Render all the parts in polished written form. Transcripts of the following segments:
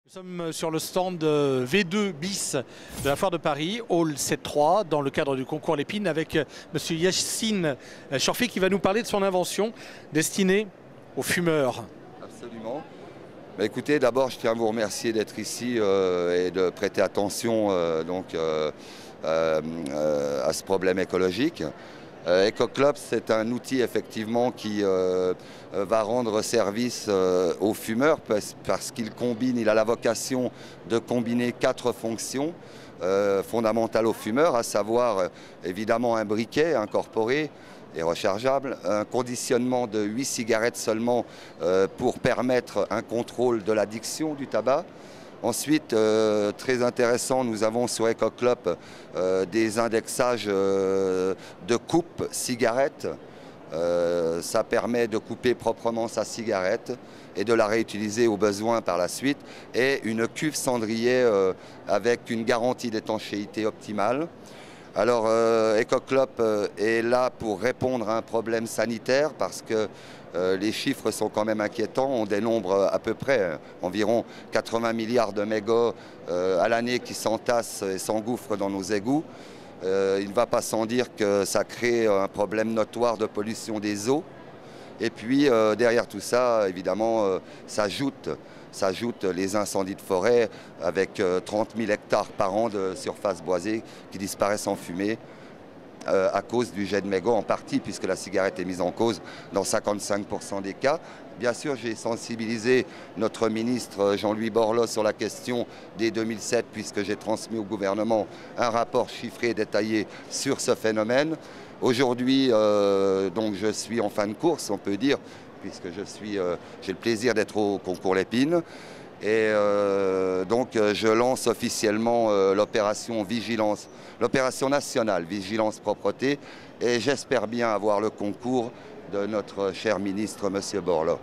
Nous sommes sur le stand V2 bis de la Foire de Paris, Hall 7.3, dans le cadre du concours Lépine, avec M. Yacine Chorfi qui va nous parler de son invention destinée aux fumeurs. Absolument. Bah, écoutez, d'abord, je tiens à vous remercier d'être ici et de prêter attention à ce problème écologique. EcoClop, c'est un outil effectivement qui va rendre service aux fumeurs parce qu'il combine, il a la vocation de combiner 4 fonctions fondamentales aux fumeurs, à savoir évidemment un briquet incorporé et rechargeable, un conditionnement de 8 cigarettes seulement pour permettre un contrôle de l'addiction du tabac. Ensuite, très intéressant, nous avons sur EcoClop des indexages de coupe cigarette. Ça permet de couper proprement sa cigarette et de la réutiliser au besoin par la suite. Et une cuve cendrier avec une garantie d'étanchéité optimale. Alors, EcoClop est là pour répondre à un problème sanitaire parce que les chiffres sont quand même inquiétants. On dénombre à peu près environ 80 milliards de mégots à l'année qui s'entassent et s'engouffrent dans nos égouts. Il ne va pas sans dire que ça crée un problème notoire de pollution des eaux. Et puis, derrière tout ça, évidemment, s'ajoutent les incendies de forêt avec 30 000 hectares par an de surface boisée qui disparaissent en fumée à cause du jet de mégots en partie, puisque la cigarette est mise en cause dans 55% des cas. Bien sûr, j'ai sensibilisé notre ministre Jean-Louis Borloo sur la question dès 2007, puisque j'ai transmis au gouvernement un rapport chiffré et détaillé sur ce phénomène. Aujourd'hui, donc je suis en fin de course, on peut dire, puisque j'ai le plaisir d'être au concours Lépine. Et donc je lance officiellement l'opération Vigilance, l'opération nationale Vigilance Propreté, et j'espère bien avoir le concours de notre cher ministre, M. Borloo.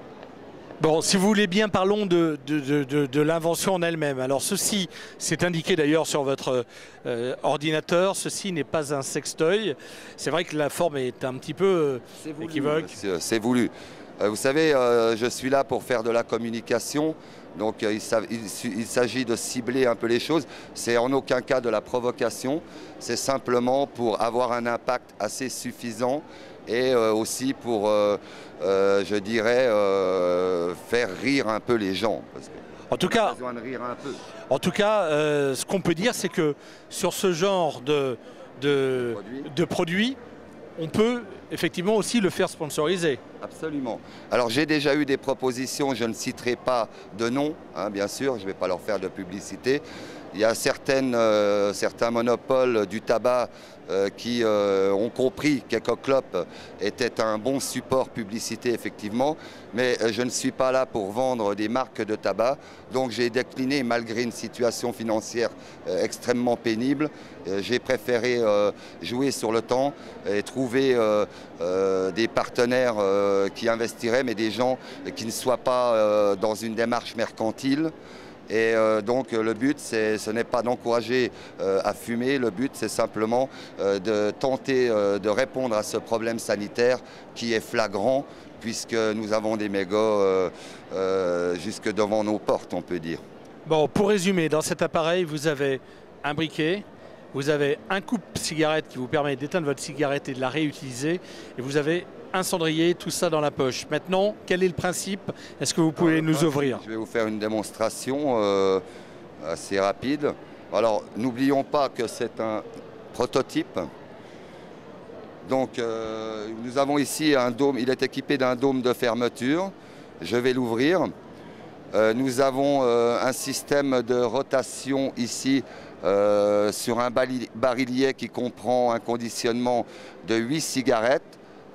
Bon, si vous voulez bien, parlons de l'invention en elle-même. Alors ceci, c'est indiqué d'ailleurs sur votre ordinateur, ceci n'est pas un sextoy. C'est vrai que la forme est un petit peu équivoque. C'est voulu. Vous savez, je suis là pour faire de la communication, donc il s'agit de cibler un peu les choses. C'est en aucun cas de la provocation, c'est simplement pour avoir un impact assez suffisant et aussi pour, je dirais, faire rire un peu les gens. Parce en tout cas, besoin de rire un peu. En tout cas, ce qu'on peut dire, c'est que sur ce genre de produits, on peut effectivement aussi le faire sponsoriser. Absolument. Alors j'ai déjà eu des propositions, je ne citerai pas de nom, hein, bien sûr, je ne vais pas leur faire de publicité. Il y a certains monopoles du tabac qui ont compris qu'EcoClop était un bon support publicité, effectivement, mais je ne suis pas là pour vendre des marques de tabac, donc j'ai décliné, malgré une situation financière extrêmement pénible, j'ai préféré jouer sur le temps et trouver des partenaires qui investiraient, mais des gens qui ne soient pas dans une démarche mercantile. Et donc le but, ce n'est pas d'encourager à fumer, le but c'est simplement de tenter de répondre à ce problème sanitaire qui est flagrant puisque nous avons des mégots jusque devant nos portes, on peut dire. Bon, pour résumer, dans cet appareil, vous avez un briquet, vous avez un coupe-cigarette qui vous permet d'éteindre votre cigarette et de la réutiliser, et vous avez un cendrier, tout ça dans la poche. Maintenant, quel est le principe? Est-ce que vous pouvez nous ouvrir? Je vais vous faire une démonstration assez rapide. Alors, n'oublions pas que c'est un prototype. Donc, nous avons ici un dôme. Il est équipé d'un dôme de fermeture. Je vais l'ouvrir. Nous avons un système de rotation ici sur un barillet qui comprend un conditionnement de 8 cigarettes.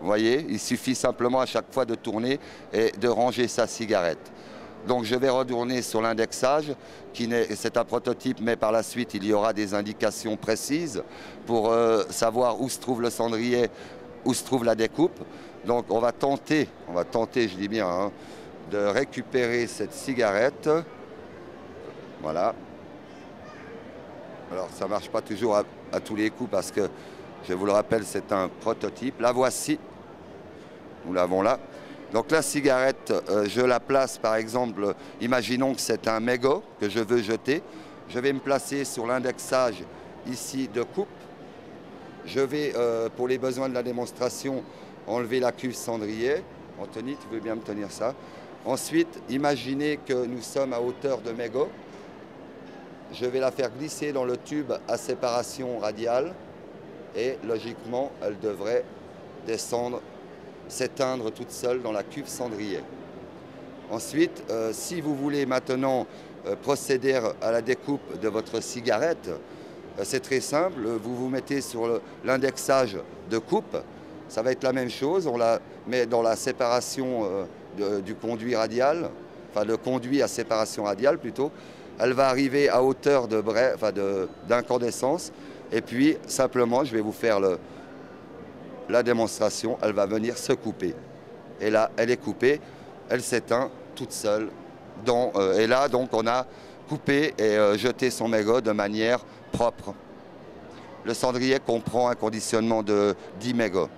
Vous voyez, il suffit simplement à chaque fois de tourner et de ranger sa cigarette. Donc je vais retourner sur l'indexage, c'est un prototype, mais par la suite il y aura des indications précises pour savoir où se trouve le cendrier, où se trouve la découpe. Donc on va tenter, je dis bien, hein, de récupérer cette cigarette. Voilà. Alors ça ne marche pas toujours à tous les coups parce que, je vous le rappelle, c'est un prototype. La voici. Nous l'avons là. Donc la cigarette, je la place par exemple, imaginons que c'est un mégot que je veux jeter. Je vais me placer sur l'indexage ici de coupe. Je vais, pour les besoins de la démonstration, enlever la cuve cendrier. Anthony, tu veux bien me tenir ça? Ensuite, imaginez que nous sommes à hauteur de mégot. Je vais la faire glisser dans le tube à séparation radiale et logiquement, elle devrait descendre, s'éteindre toute seule dans la cuve cendrier. Ensuite, si vous voulez maintenant procéder à la découpe de votre cigarette, c'est très simple, vous vous mettez sur l'indexage de coupe, ça va être la même chose, on la met dans la séparation du conduit radial, enfin le conduit à séparation radiale plutôt, elle va arriver à hauteur d'incandescence et puis simplement je vais vous faire la démonstration, elle va venir se couper. Et là, elle est coupée, elle s'éteint toute seule. Et là, donc, on a coupé et jeté son mégot de manière propre. Le cendrier comprend un conditionnement de 10 mégots.